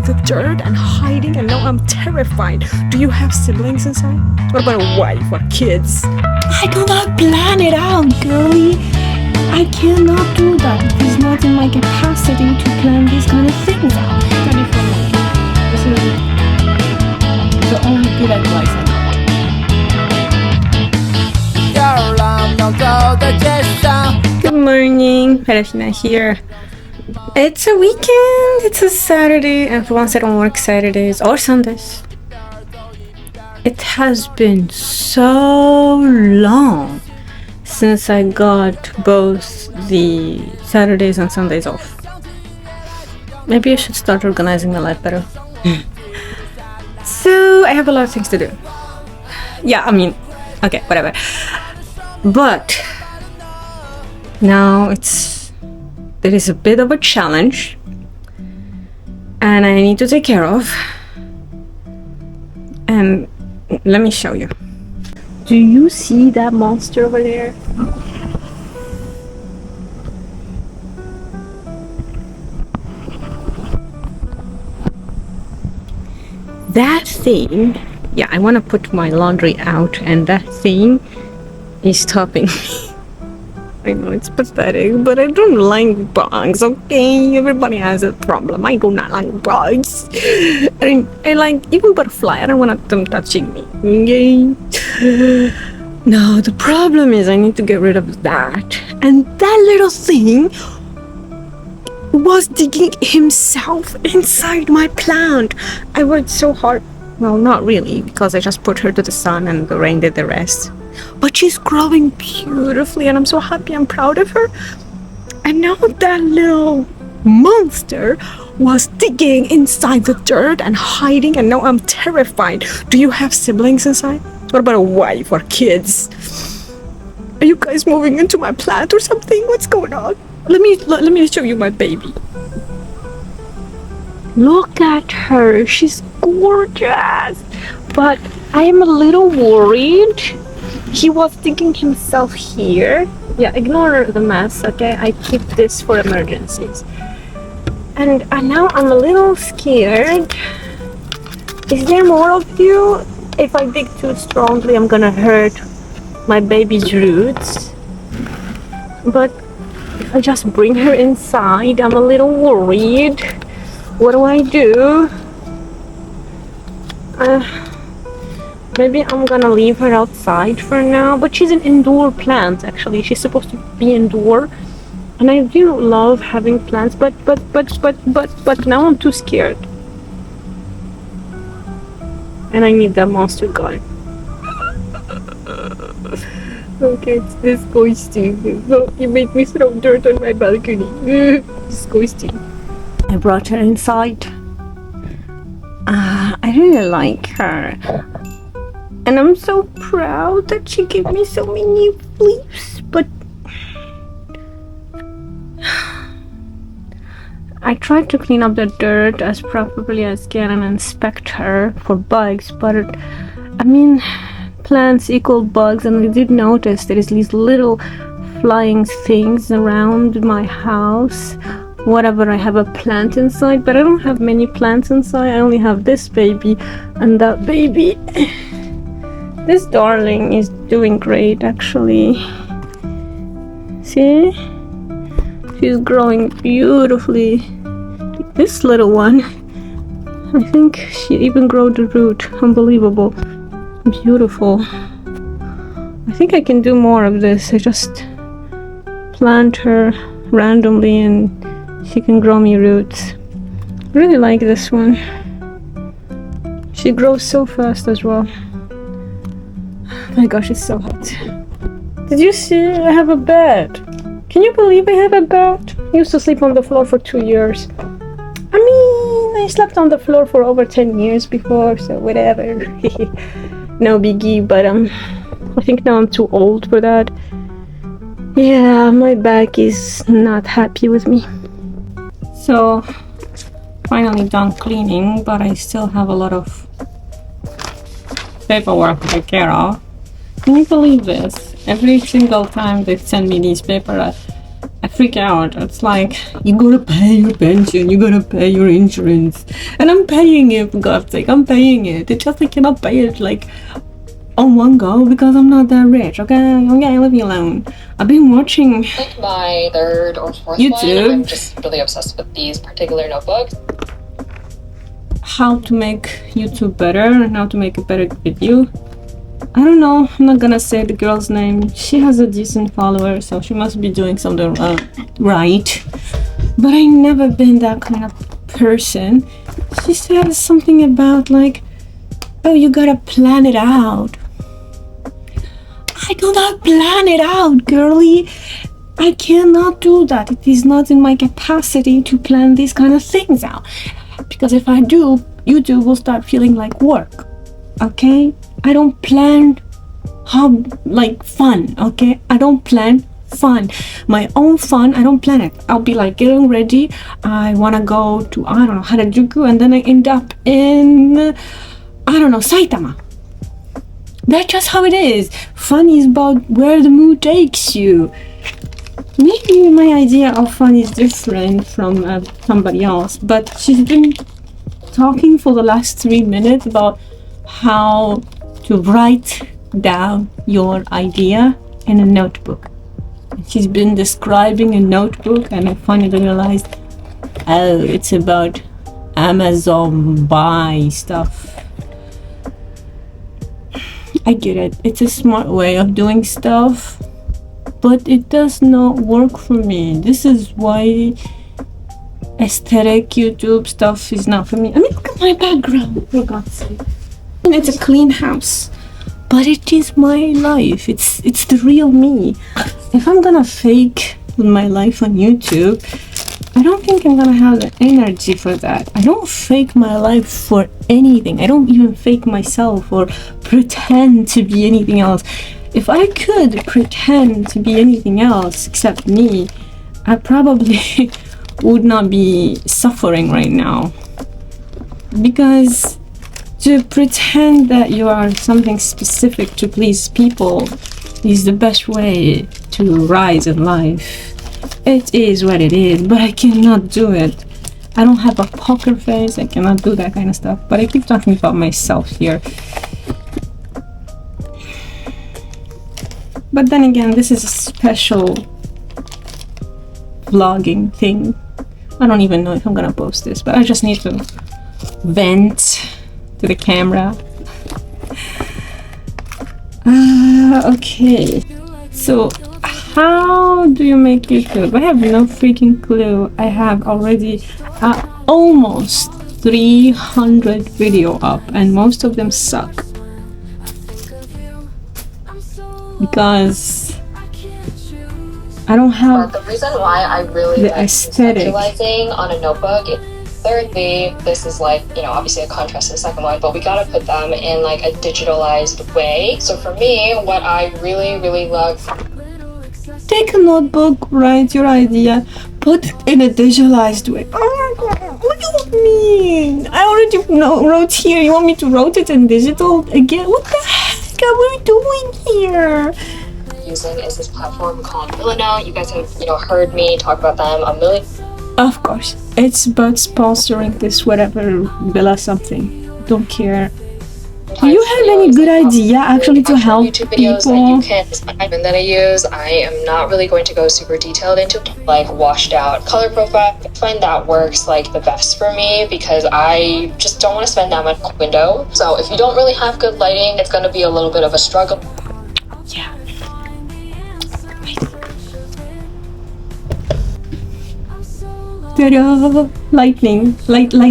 inside the dirt and hiding, and now I'm terrified. Do you have siblings inside? What about a wife or kids? I cannot plan it out, girlie. I cannot do that. It is not in my capacity to plan these kind of things out. Study for me. This is the only good advice I know. Good morning, Parashina here. It's a weekend, it's a Saturday, and for once I don't work Saturdays or Sundays. It has been so long since I got both the Saturdays and Sundays off. Maybe I should start organizing my life better. So I have a lot of things to do. Yeah, I mean, okay, whatever. But now there is a bit of a challenge, and I need to take care of. And let me show you. Do you see that monster over there? That thing, yeah, I want to put my laundry out, and that thing is stopping me. I know it's pathetic, but I don't like bugs, okay? Everybody has a problem. I do not like bugs. I like even butterfly. I don't want them touching me, okay? No, the problem is I need to get rid of that. And that little thing was digging himself inside my plant. I worked so hard. Well, not really, because I just put her to the sun and the rain did the rest. But she's growing beautifully, and I'm so happy. I'm proud of her. And now that little monster was digging inside the dirt and hiding, and now I'm terrified. Do you have siblings inside? What about a wife or kids? Are you guys moving into my plant or something? What's going on? Let me show you my baby. Look at her. She's gorgeous. But I am a little worried. He was digging himself here. Yeah, ignore the mess, okay? I keep this for emergencies. And now I'm a little scared. Is there more of you? If I dig too strongly, I'm gonna hurt my baby's roots. But if I just bring her inside, I'm a little worried. What do I do? Maybe I'm gonna leave her outside for now, but she's an indoor plant actually. She's supposed to be indoor, and I do love having plants, but now I'm too scared. And I need that monster gone. Okay, it's disgusting. Oh, you made me throw dirt on my balcony. Disgusting. I brought her inside. I really like her. And I'm so proud that she gave me so many leaves, but I tried to clean up the dirt as properly as I can and inspect her for bugs, but I mean, plants equal bugs, and I did notice there is these little flying things around my house. Whatever, I have a plant inside, but I don't have many plants inside. I only have this baby and that baby. This darling is doing great actually. See? She's growing beautifully. This little one, I think she even grew the root. Unbelievable. Beautiful. I think I can do more of this. I just plant her randomly and she can grow me roots. I really like this one. She grows so fast as well. Oh my gosh, it's so hot. Did you see? I have a bed. Can you believe I have a bed? I used to sleep on the floor for 2 years. I mean, I slept on the floor for over 10 years before, so whatever. No biggie, but I think now I'm too old for that. Yeah, my back is not happy with me. So, finally done cleaning, but I still have a lot of paperwork to take care of. Can you believe this? Every single time they send me these papers, I freak out. It's like, you gotta pay your pension, you gotta pay your insurance. And I'm paying it, for God's sake, I'm paying it. It's just I cannot pay it like on one go because I'm not that rich, okay? Leave me alone. I've been watching Like my third or fourth YouTube. one, I'm just really obsessed with these particular notebooks. How to make YouTube better and how to make a better video. I don't know, I'm not gonna say the girl's name. She has a decent follower, so she must be doing something right. But I never been that kind of person. She says something about like, oh, you gotta plan it out. I do not plan it out, girlie. I cannot do that. It is not in my capacity to plan these kind of things out. Because if I do, YouTube will start feeling like work. Okay? I don't plan fun, okay? I don't plan fun. My own fun, I don't plan it. I'll be like getting ready. I wanna go to, I don't know, Harajuku, and then I end up in, I don't know, Saitama. That's just how it is. Fun is about where the mood takes you. Maybe my idea of fun is different from somebody else, but she's been talking for the last 3 minutes about how to write down your idea in a notebook. She's been describing a notebook, and I finally realized, oh, it's about Amazon buy stuff. I get it. It's a smart way of doing stuff, but it does not work for me. This is why aesthetic YouTube stuff is not for me. I mean, look at my background, for God's sake. And it's a clean house, but it is my life. It's the real me. If I'm gonna fake my life on YouTube, I don't think I'm gonna have the energy for that. I don't fake my life for anything. I don't even fake myself or pretend to be anything else. If I could pretend to be anything else except me, I probably would not be suffering right now. Because to pretend that you are something specific to please people is the best way to rise in life. It is what it is, but I cannot do it. I don't have a poker face, I cannot do that kind of stuff. But I keep talking about myself here. But then again, this is a special vlogging thing. I don't even know if I'm gonna post this, but I just need to vent to the camera. Okay. So, how do you make YouTube? I have no freaking clue. I have already almost 300 video up, and most of them suck. Because I don't have But the reason why I really the like aesthetic. conceptualizing on a notebook is, thirdly, this is like, you know, obviously a contrast to the second one, but we gotta put them in like a digitalized way. So for me, what I really, really love. Take a notebook, write your idea, put it in a digitalized way. Oh my god, what do you mean? I already wrote here. You want me to write it in digital again? What the heck are we doing here? Using is this platform called Milano. You guys have, you know, heard me talk about them a million. Of course, it's about sponsoring this whatever Villa something. Don't care. Do you have any good idea actually to help YouTube videos that people? you can that I use. I am not really going to go super detailed into like washed out color profile. I find that works like the best for me because I just don't want to spend that much window. So if you don't really have good lighting, it's going to be a little bit of a struggle. Yeah. Ta-da! Lighting, lighting.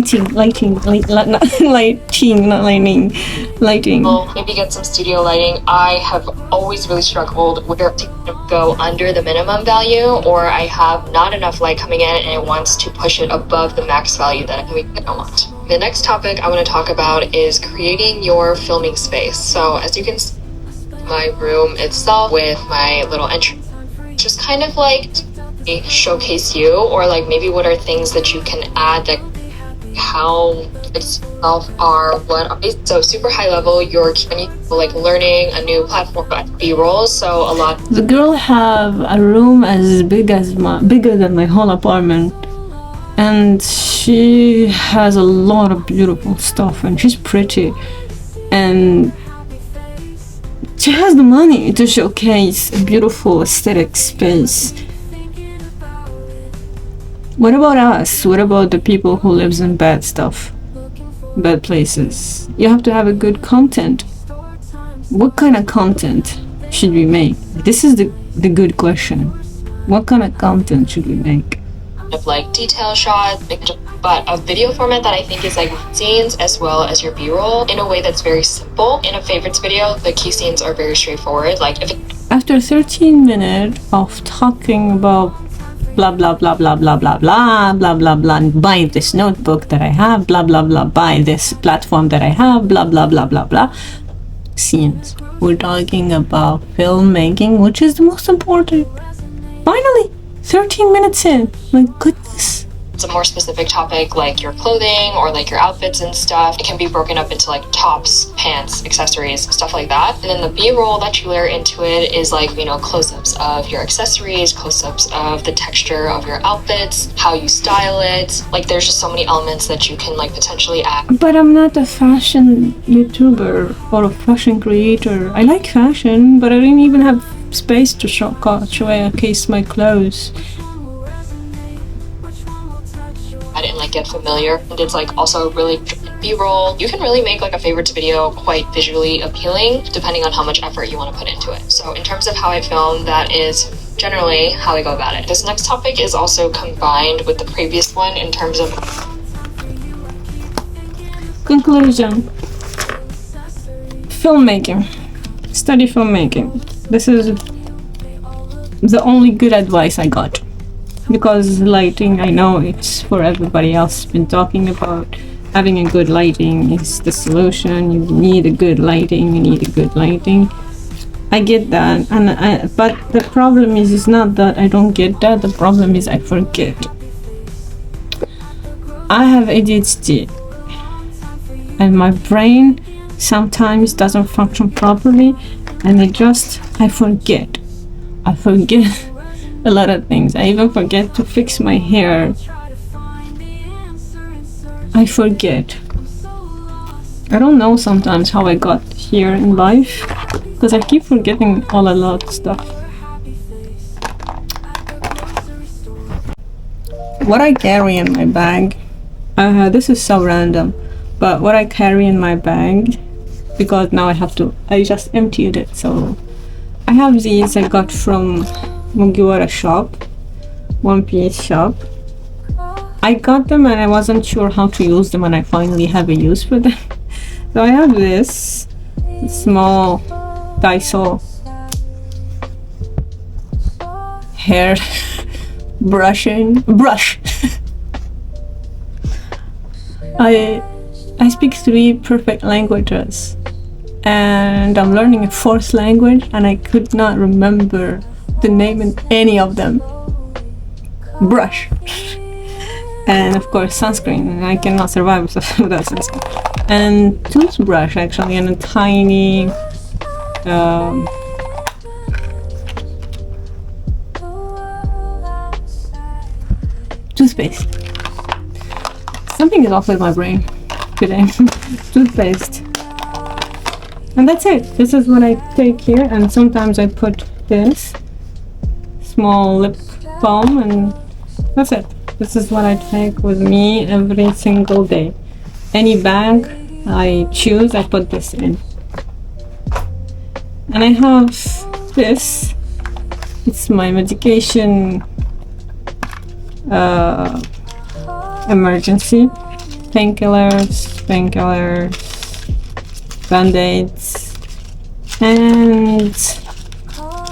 Well, maybe get some studio lighting. I have always really struggled where to go under the minimum value, or I have not enough light coming in and it wants to push it above the max value that I want. The next topic I want to talk about is creating your filming space. So as you can see, my room itself with my little entry, just kind of like showcase you, or like maybe what are things that you can add that how itself are what are so super high level. You're like learning a new platform B-roll. So a lot. The girl have a room as bigger than my whole apartment, and she has a lot of beautiful stuff, and she's pretty, and she has the money to showcase a beautiful aesthetic space. What about us? What about the people who lives in bad stuff, bad places? You have to have a good content. What kind of content should we make? This is the good question. What kind of content should we make? Of like detail shots, but a video format that I think is like scenes as well as your B-roll in a way that's very simple. In a favorites video, the key scenes are very straightforward. Like after 13 minutes of talking about blah blah blah blah blah blah blah blah blah blah, buy this notebook that I have, blah blah blah, buy this platform that I have, blah blah blah blah blah, scenes. We're talking about filmmaking, which is the most important. Finally, 13 minutes in. My goodness. It's a more specific topic like your clothing or like your outfits and stuff. It can be broken up into like tops, pants, accessories, stuff like that. And then the B-roll that you layer into it is like, you know, close-ups of your accessories, close-ups of the texture of your outfits, how you style it. Like there's just so many elements that you can like potentially add. But I'm not a fashion YouTuber or a fashion creator. I like fashion, but I didn't even have space to showcase my clothes. And like get familiar, and it's like also really B-roll. You can really make like a favorites video quite visually appealing depending on how much effort you want to put into it. So in terms of how I film, that is generally how I go about it. This next topic is also combined with the previous one in terms of conclusion. Filmmaking. Study filmmaking. This is the only good advice I got. Because lighting, I know it's for everybody else been talking about. Having a good lighting is the solution. You need a good lighting. I get that, but the problem is not that I don't get that. The problem is I forget. I have ADHD, and my brain sometimes doesn't function properly, and I forget. A lot of things. I even forget to fix my hair. I forget. I don't know sometimes how I got here in life, because I keep forgetting a lot of stuff. What I carry in my bag, this is so random, but what I carry in my bag, because now I just emptied it, so I have these I got from Mugiwara shop, One Piece shop. I got them and I wasn't sure how to use them, and I finally have a use for them. So I have this small Daiso hair brush. I speak 3 perfect languages, and I'm learning a 4th language, and I could not remember the name in any of them. Brush. And of course sunscreen. I cannot survive without sunscreen. And toothbrush actually, and a tiny toothpaste. Something is off with my brain today. Toothpaste. And that's it. This is what I take here, and sometimes I put this small lip balm, and that's it. This is what I take with me every single day. Any bag I choose, I put this in. And I have this. It's my medication emergency. Painkillers, band-aids, and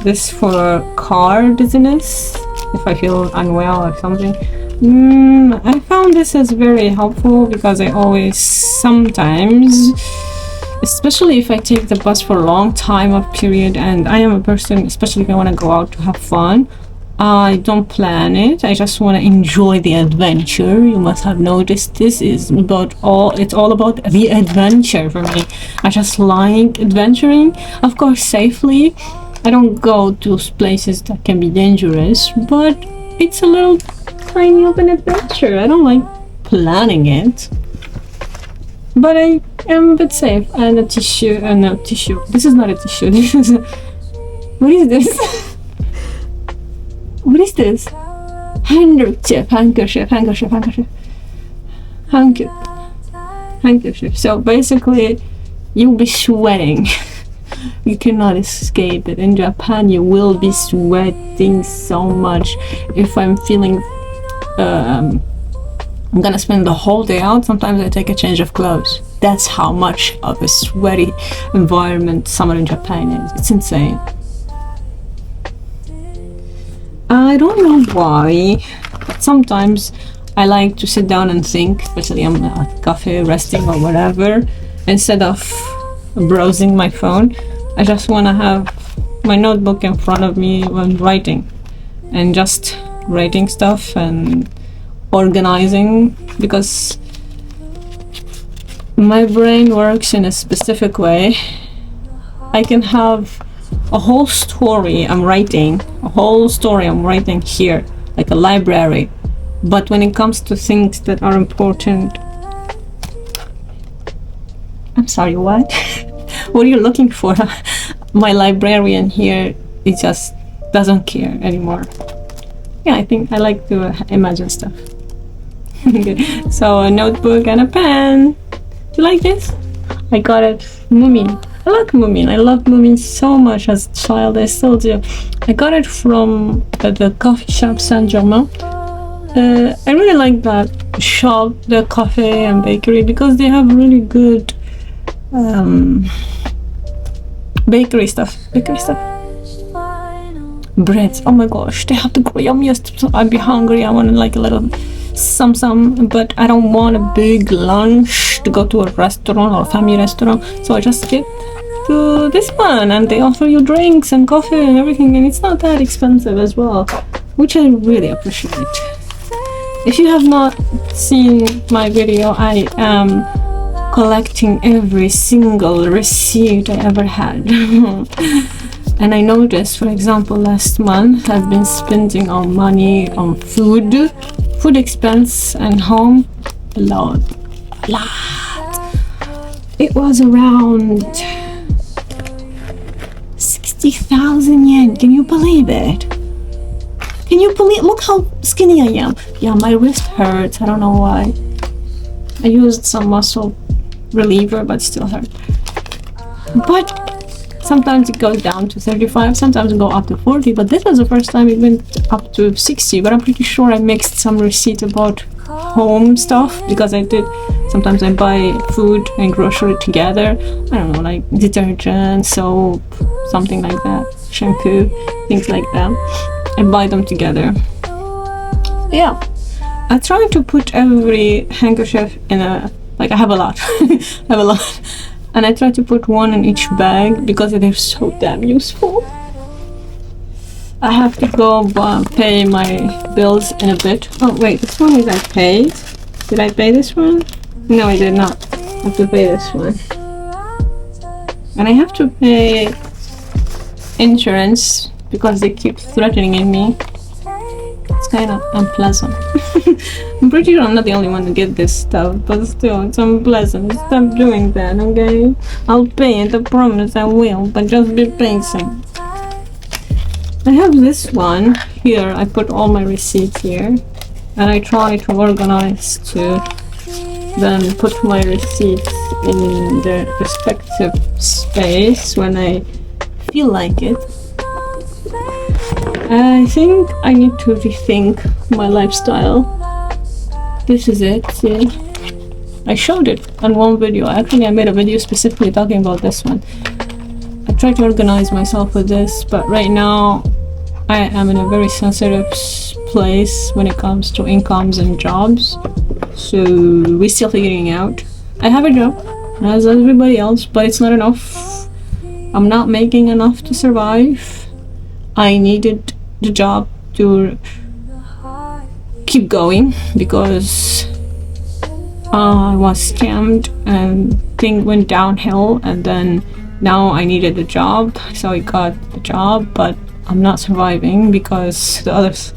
this for car dizziness, if I feel unwell or something. I found this as very helpful because I always sometimes, especially if I take the bus for a long time of period, and I am a person, especially if I want to go out to have fun, I don't plan it. I just want to enjoy the adventure. You must have noticed this is it's all about the adventure for me. I just like adventuring, of course safely. I don't go to places that can be dangerous, but it's a little tiny of an adventure. I don't like planning it, but I am a bit safe. And a tissue, no tissue. This is not a tissue. This is what is this? What is this? Handkerchief. So basically, you'll be sweating. You cannot escape it. In Japan, you will be sweating so much. If I'm feeling I'm gonna spend the whole day out, sometimes I take a change of clothes. That's how much of a sweaty environment summer in Japan is. It's insane. I don't know why, but sometimes I like to sit down and think, especially I'm at a cafe resting or whatever, instead of browsing my phone. I just want to have my notebook in front of me when writing, and just writing stuff and organizing, because my brain works in a specific way. I can have a whole story I'm writing here, like a library, but when it comes to things that are important, I'm sorry, what? What are you looking for? My librarian here, it just doesn't care anymore. Yeah, I think I like to imagine stuff. So a notebook and a pen. Do you like this? I got it from Moomin. I like Moomin. I love Moomin so much as a child. I still do. I got it from the coffee shop Saint Germain. I really like that shop, the cafe and bakery, because they have really good bakery stuff. Breads. Oh my gosh, they have the yummiest. I'd be hungry. I want like a little some, but I don't want a big lunch to go to a restaurant or a family restaurant. So I just get to this one, and they offer you drinks and coffee and everything, and it's not that expensive as well, which I really appreciate. If you have not seen my video, I am collecting every single receipt I ever had. And I noticed, for example, last month I've been spending on money on food expense and home a lot. It was around 60,000 yen. Can you believe it? Look how skinny I am. Yeah, my wrist hurts. I don't know why. I used some muscle reliever, but still hurt. But sometimes it goes down to 35, sometimes it go up to 40, but this was the first time it went up to 60. But I'm pretty sure I mixed some receipt about home stuff, because I did. Sometimes I buy food and grocery together. I don't know, like detergent, soap, something like that, shampoo, things like that. I buy them together. Yeah, I try to put every handkerchief in a, like I have a lot. And I try to put one in each bag because they're so damn useful. I have to go pay my bills in a bit. Oh wait, this one is I paid. Did I pay this one? No, I did not. I have to pay this one. And I have to pay insurance because they keep threatening me. It's kind of unpleasant. I'm pretty sure I'm not the only one to get this stuff, but still, it's unpleasant. Stop doing that, okay? I'll pay it, I promise I will, but just be patient. I have this one here. I put all my receipts here, and I try to organize to then put my receipts in their respective space when I feel like it. I think I need to rethink my lifestyle. This is it, see? I showed it on one video. Actually, I made a video specifically talking about this one. I try to organize myself with this, but right now I am in a very sensitive place when it comes to incomes and jobs. So we're still figuring out. I have a job, as everybody else, but it's not enough. I'm not making enough to survive. I needed the job to keep going because I was scammed and thing went downhill, and then now I needed a job, so I got the job, but I'm not surviving because the others,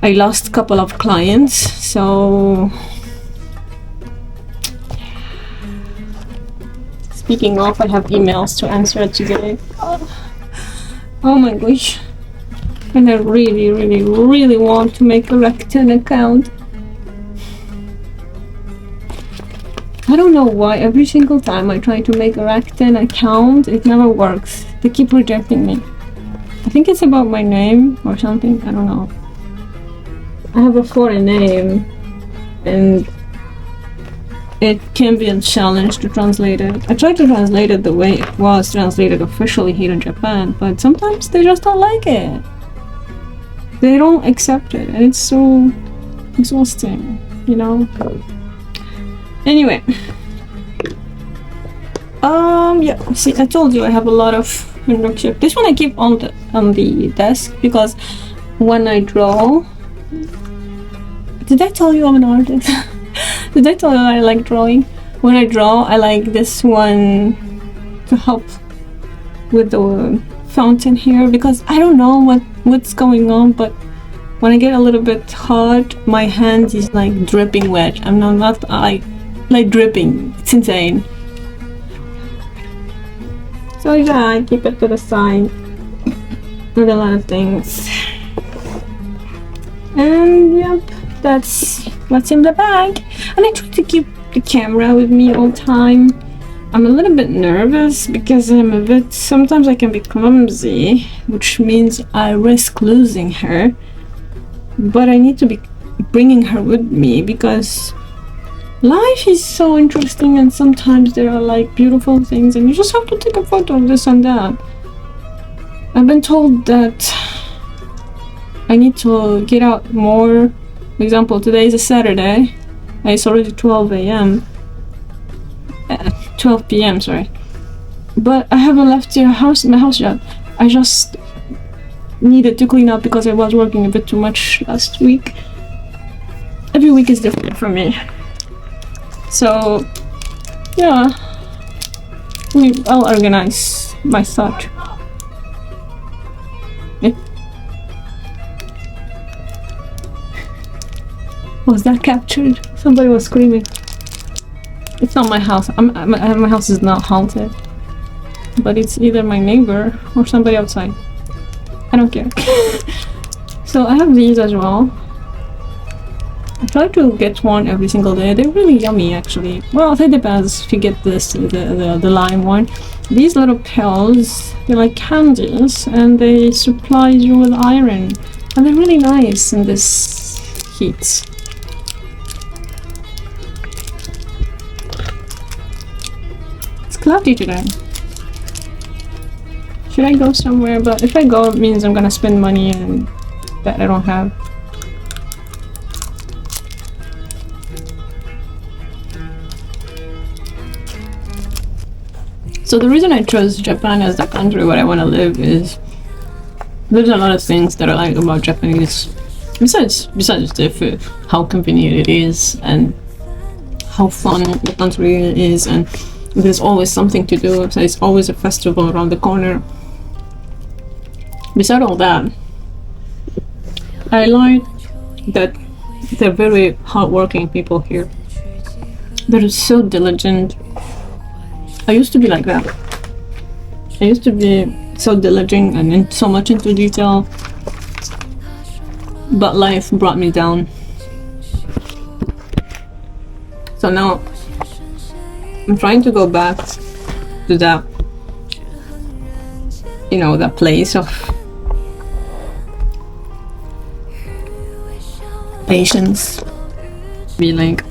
I lost a couple of clients. So speaking of, I have emails to answer today. Oh my gosh. And I really want to make a Rakuten account. I don't know why every single time I try to make a Rakuten account, it never works. They keep rejecting me. I think it's about my name or something, I don't know. I have a foreign name and it can be a challenge to translate it. I tried to translate it the way it was translated officially here in Japan, but sometimes they just don't like it. They don't accept it, and it's so exhausting, you know? Anyway. Yeah, see, I told you I have a lot of window chip. This one I keep on the desk because when I draw... Did I tell you I'm an artist? Did I tell you I like drawing? When I draw, I like this one to help with the fountain here because I don't know what's going on, but when I get a little bit hot, my hand is like dripping wet. I'm not like dripping. It's insane. So yeah, I keep it to the side with a lot of things. And yep, that's what's in the bag. And I try to keep the camera with me all the time. I'm a little bit nervous because sometimes I can be clumsy, which means I risk losing her. But I need to be bringing her with me because life is so interesting, and sometimes there are like beautiful things and you just have to take a photo of this and that. I've been told that I need to get out more. For example, today is a Saturday. It's already 12 a.m. 12 p.m. sorry. But I haven't left my house yet. I just needed to clean up because I was working a bit too much last week. Every week is different for me. So, yeah. I'll organize my thought. Yeah. Was that captured? Somebody was screaming. It's not my house. My house is not haunted. But it's either my neighbor or somebody outside. I don't care. So I have these as well. I try to get one every single day. They're really yummy actually. Well, it depends if you get this, the lime one. These little pills, they're like candies and they supply you with iron. And they're really nice in this heat. It's cloudy today. Should I go somewhere? But if I go, it means I'm gonna spend money and that I don't have. So the reason I chose Japan as the country where I want to live is there's a lot of things that I like about Japanese. Besides the food, how convenient it is and how fun the country is, and there's always something to do. So it's always a festival around the corner. Besides all that, I like that they're very hardworking people here. They're so diligent. I used to be like that. I used to be so diligent and so much into detail, but life brought me down. So now I'm trying to go back to that, you know, that place of patience, be like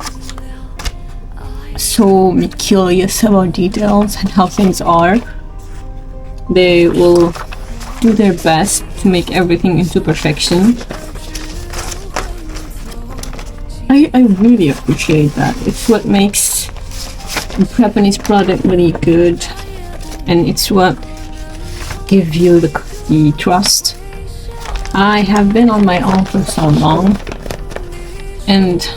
so curious about details and how things are. They will do their best to make everything into perfection. I really appreciate that. It's what makes a Japanese product really good, and it's what gives you the trust I have been on my own for so long, and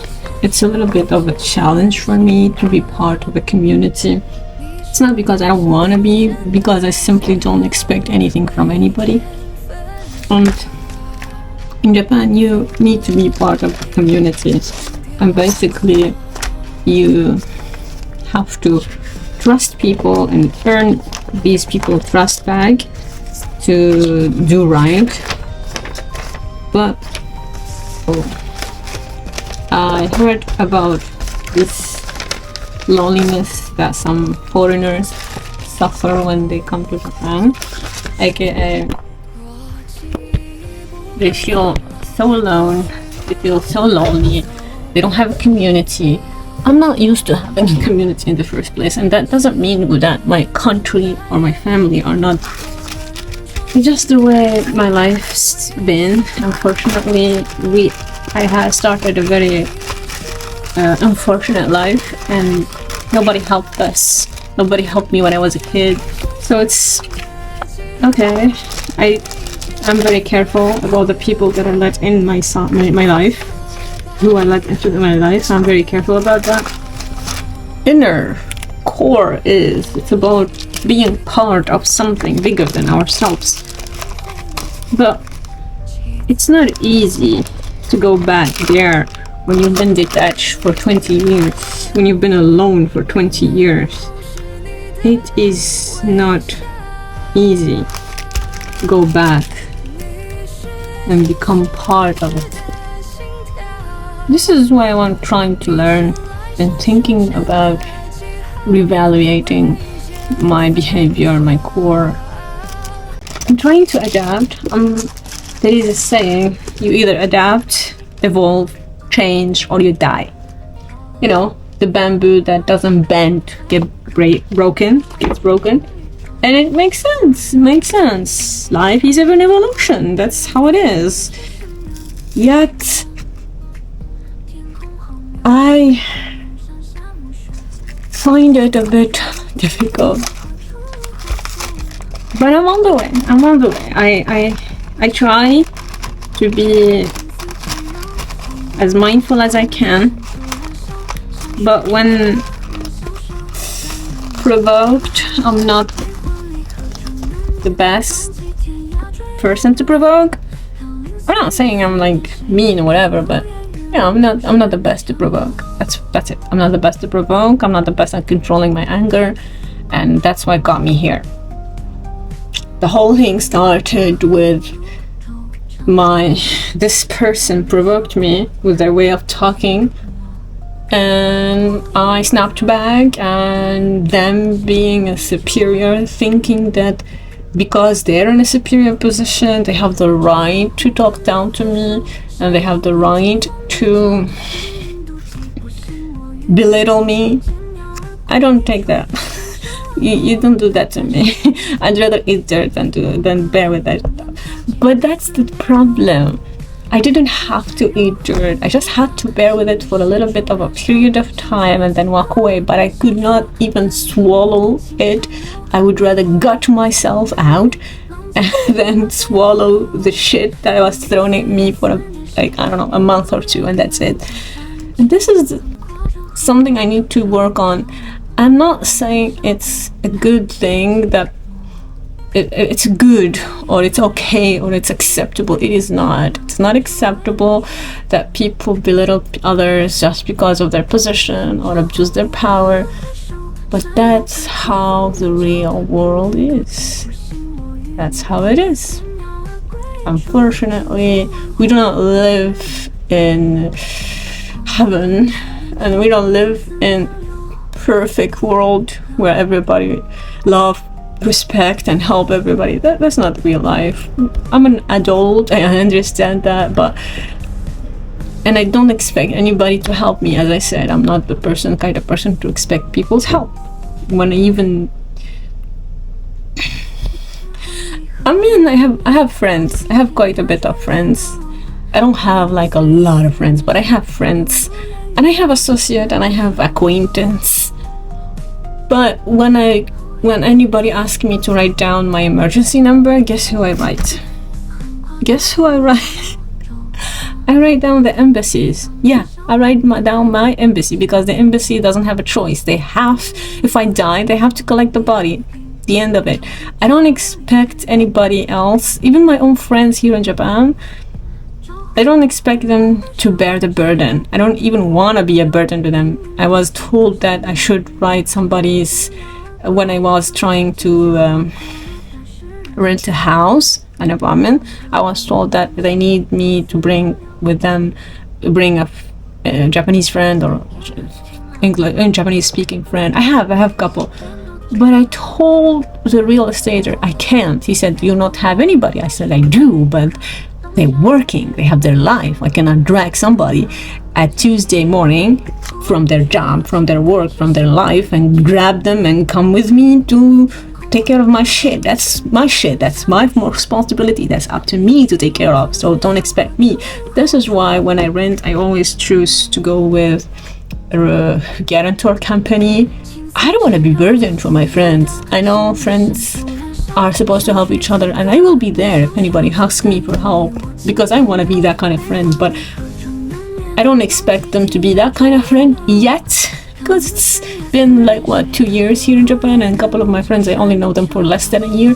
it's a little bit of a challenge for me to be part of a community. It's not because I don't want to be, because I simply don't expect anything from anybody. And in Japan, you need to be part of a community, and basically you have to trust people and earn these people trust back to do right. But I heard about this loneliness that some foreigners suffer when they come to Japan, aka they feel so alone, they feel so lonely, they don't have a community. I'm not used to having a community in the first place, and that doesn't mean that my country or my family are not. It's just the way my life's been. Unfortunately, I had started a very unfortunate life, and nobody helped us. Nobody helped me when I was a kid. So it's okay. I'm very careful about the people that I let in my life, who I let into my life. So I'm very careful about that. Inner core it's about being part of something bigger than ourselves. But it's not easy to go back there when you've been detached for 20 years, when you've been alone for 20 years. It is not easy to go back and become part of it. This is why I'm trying to learn and thinking about reevaluating my behavior, my core. I'm trying to adapt. There is a saying, you either adapt, evolve, change, or you die. You know, the bamboo that doesn't bend gets broken. And it makes sense. Life is an evolution. That's how it is. Yet, I find it a bit difficult. But I'm on the way. I try to be as mindful as I can. But when provoked, I'm not the best person to provoke. I'm not saying I'm like mean or whatever, but you know, I'm not the best to provoke. That's it. I'm not the best to provoke. I'm not the best at controlling my anger, and that's what got me here. The whole thing started with this person provoked me with their way of talking, and I snapped back, and them being a superior, thinking that because they're in a superior position, they have the right to talk down to me, and they have the right to belittle me. I don't take that. You don't do that to me. I'd rather eat dirt than bear with that. But that's the problem. I didn't have to eat dirt. I just had to bear with it for a little bit of a period of time and then walk away. But I could not even swallow it. I would rather gut myself out and then swallow the shit that was thrown at me for a month or two, and that's it. And this is something I need to work on. I'm not saying it's a good thing that it's good or it's okay or it's acceptable. It is not. It's not acceptable that people belittle others just because of their position or abuse their power. But that's how the real world is. That's how it is. Unfortunately, we do not live in heaven, and we don't live in perfect world where everybody love, respect, and help everybody. That's not real life. I'm an adult, I understand that, and I don't expect anybody to help me. As I said, I'm not the kind of person to expect people's help. I have friends. I have quite a bit of friends. I don't have like a lot of friends, but I have friends, and I have associate, and I have acquaintance. But when anybody asks me to write down my emergency number, guess who I write? Guess who I write? I write down the embassies. Yeah, I write down my embassy because the embassy doesn't have a choice. They have, if I die, they have to collect the body. The end of it. I don't expect anybody else, even my own friends here in Japan, I don't expect them to bear the burden. I don't even want to be a burden to them. I was told that I should write somebody's, when I was trying to rent a house, an apartment, I was told that they need me to bring with them, bring a Japanese friend or English, Japanese speaking friend. I have a couple. But I told the real estate I can't. He said, "Do you not have anybody?" I said, "I do, but they're working. They have their life. I cannot drag somebody at Tuesday morning from their job, from their work, from their life and grab them and come with me to take care of my shit. That's my shit. That's my responsibility. That's up to me to take care of. So don't expect me." This is why when I rent, I always choose to go with a guarantor company. I don't want to be burdened for my friends. I know friends are supposed to help each other, and I will be there if anybody asks me for help because I want to be that kind of friend, but I don't expect them to be that kind of friend yet because it's been like 2 years here in Japan, and a couple of my friends I only know them for less than a year.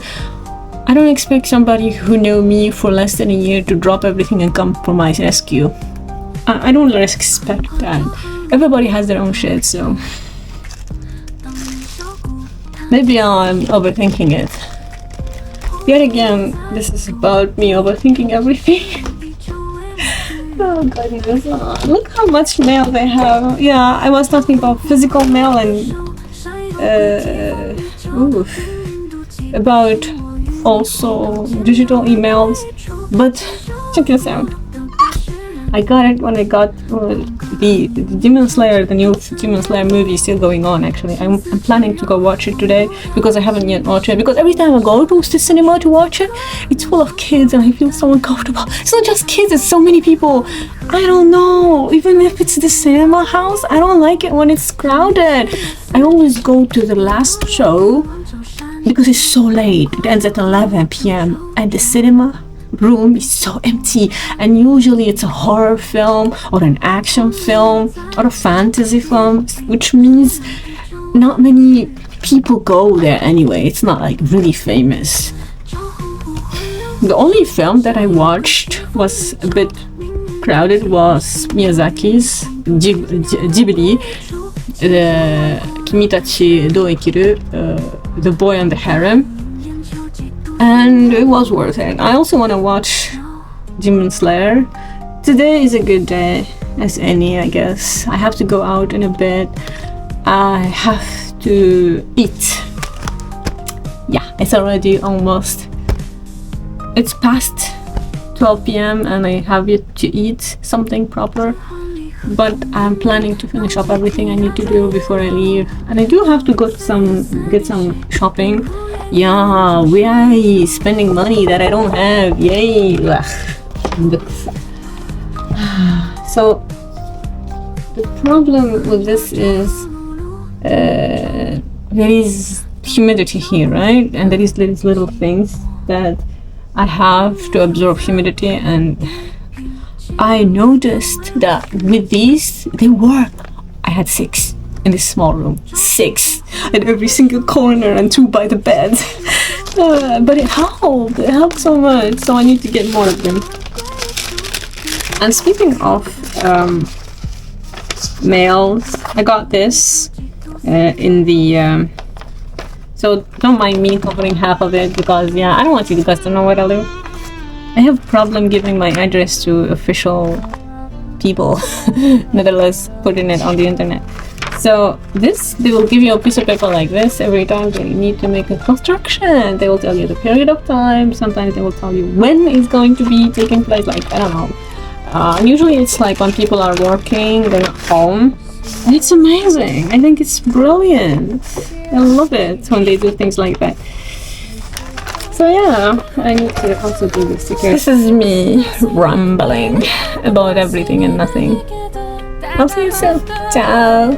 I don't expect somebody who knew me for less than a year to drop everything and come for my rescue. I don't expect that. Everybody has their own shit, so maybe I'm overthinking it. Yet again, this is about me overthinking everything. Oh goodness, look how much mail they have. Yeah, I was talking about physical mail and about also digital emails, but check this out. I got it when I got the Demon Slayer, the new Demon Slayer movie is still going on actually. I'm planning to go watch it today because I haven't yet watched it, because every time I go to the cinema to watch it, it's full of kids and I feel so uncomfortable. It's not just kids, it's so many people. I don't know, even if it's the cinema house, I don't like it when it's crowded. I always go to the last show because it's so late. It ends at 11 p.m. and the cinema room is so empty, and usually it's a horror film or an action film or a fantasy film, which means not many people go there anyway. It's not like really famous. The only film that I watched was a bit crowded was Miyazaki's Ghibli, Kimitachi Do Ikiru, The Boy and the Harem, and it was worth it. I also want to watch Demon Slayer. Today is a good day as any, I guess. I have to go out in a bit. I have to eat. Yeah, it's already almost, it's past 12 p.m. and I have yet to eat something proper, but I'm planning to finish up everything I need to do before I leave. And I do have to get some shopping. Yeah, we are spending money that I don't have. Yay! So the problem with this is there is humidity here, right? And there is these little things that I have to absorb humidity, and I noticed that with these they work. I had 6 in this small room, 6 in every single corner and 2 by the bed. But it helped so much, so I need to get more of them. And speaking of mails, I got this in the so don't mind me covering half of it, because yeah, I don't want you guys to know what I do. I have a problem giving my address to official people, nevertheless putting it on the internet. So this, they will give you a piece of paper like this every time they need to make a construction. They will tell you the period of time. Sometimes they will tell you when it's going to be taking place, like, I don't know. And usually it's like when people are working, they're at home. And it's amazing. I think it's brilliant. I love it when they do things like that. So yeah, I need to also do this secure. This is me rambling about everything and nothing. I'll see you soon. Ciao.